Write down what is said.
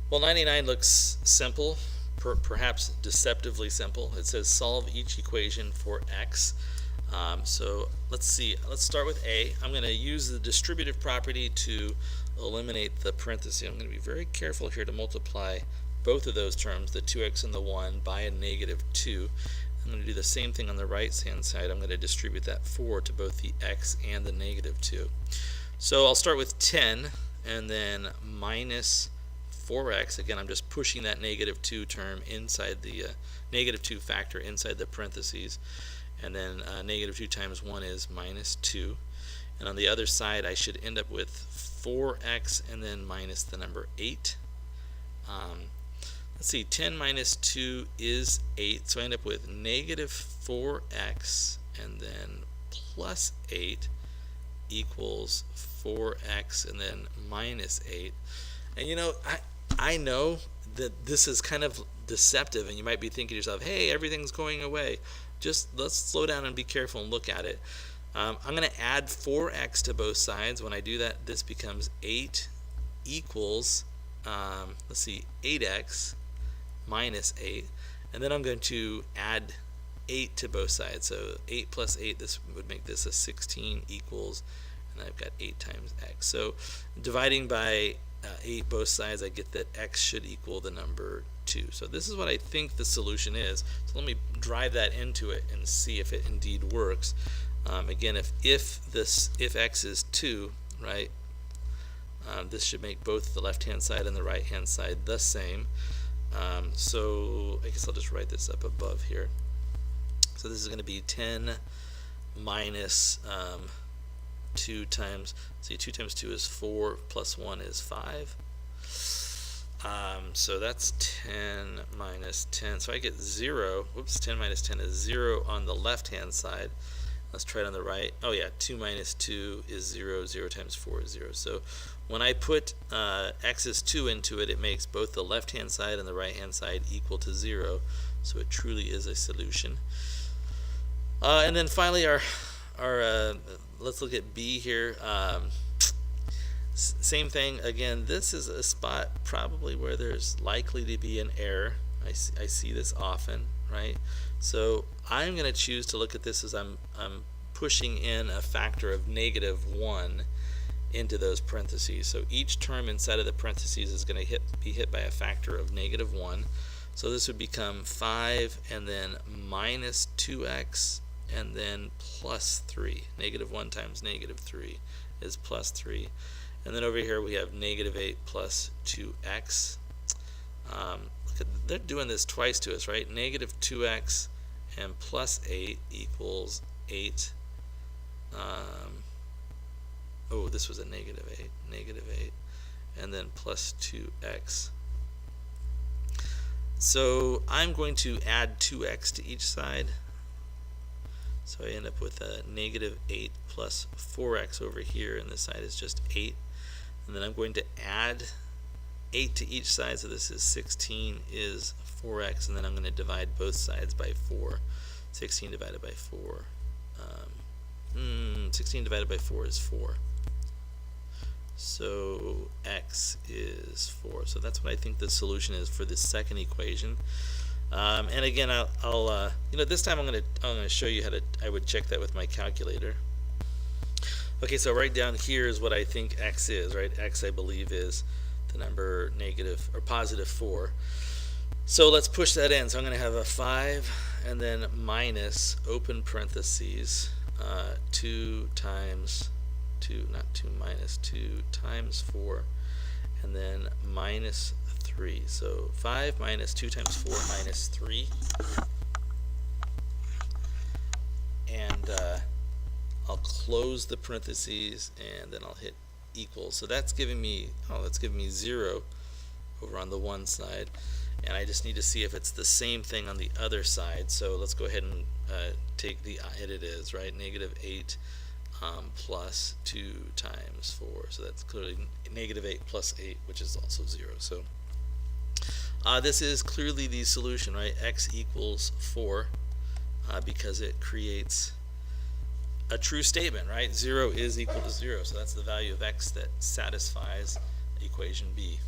Well, 99 looks simple, perhaps deceptively simple. It says solve each equation for x. So let's see. Let's start with A. I'm going to use the distributive property to eliminate the parenthesis. I'm going to be very careful here to multiply both of those terms, the 2x and the 1, by a negative 2. I'm going to do the same thing on the right hand side. I'm going to distribute that 4 to both the x and the negative 2. So I'll start with 10 and then minus 4x. Again, I'm just pushing that negative 2 term inside the negative 2 factor inside the parentheses. And then negative 2 times 1 is minus 2. And on the other side, I should end up with 4x and then minus the number 8. Let's see, 10 minus 2 is 8, so I end up with negative 4x and then plus 8 equals 4x and then minus 8. And you know, I know that this is kind of deceptive, and you might be thinking to yourself, hey, everything's going away. Just let's slow down and be careful and look at it. I'm going to add 4x to both sides. When I do that, this becomes 8 equals, let's see, 8x minus 8. And then I'm going to add 8 to both sides. So 8 plus 8, this would make this a 16 equals, and I've got 8 times x. So dividing by 8 both sides, I get that x should equal the number 2. So this is what I think the solution is. So let me drive that into it and see if it indeed works. Again, if x is 2, right, this should make both the left-hand side and the right-hand side the same. So I guess I'll just write this up above here. So this is going to be 10 minus 2 times, see, 2 times 2 is 4, plus 1 is 5. So that's 10 minus 10. So I get 0. Whoops, 10 minus 10 is 0 on the left-hand side. Let's try it on the right. Oh yeah, 2 minus 2 is 0. 0 times 4 is 0. So when I put x is 2 into it, it makes both the left-hand side and the right-hand side equal to 0. So it truly is a solution. And then finally, our let's look at B here. Same thing again. This is a spot probably where there's likely to be an error. I see this often, right? So I'm going to choose to look at this as I'm pushing in a factor of negative 1 into those parentheses. So each term inside of the parentheses is going to be hit by a factor of negative 1. So this would become 5 and then minus 2x and then plus 3. Negative 1 times negative 3 is plus 3. And then over here we have negative 8 plus 2x. They're doing this twice to us, right? Negative 2x and plus 8 equals 8. Oh, this was a negative 8. Negative 8. And then plus 2x. So I'm going to add 2x to each side. So I end up with a negative 8 plus 4x over here, and this side is just 8. And then I'm going to add 8 to each side, so this is 16 is 4x, and then I'm going to divide both sides by 4. 16 divided by 4. 16 divided by 4 is 4. So x is 4. So that's what I think the solution is for this second equation. And again, I'll this time I'm going to show you how I would check that with my calculator. Okay, so right down here is what I think x is, right? X, I believe, is the number negative or positive 4. So let's push that in. So I'm going to have a 5 and then minus open parentheses 2 times 2, not 2 minus 2 times 4, and then minus 3. So 5 minus 2 times 4 minus 3. And I'll close the parentheses and then I'll hit equals. So that's giving me 0 over on the one side, and I just need to see if it's the same thing on the other side. So let's go ahead and take the it is, right? Negative 8 plus 2 times 4. So that's clearly negative 8 plus 8, which is also 0. So this is clearly the solution, right? X equals 4 because it creates a true statement, right? 0 is equal to 0. So that's the value of x that satisfies equation B.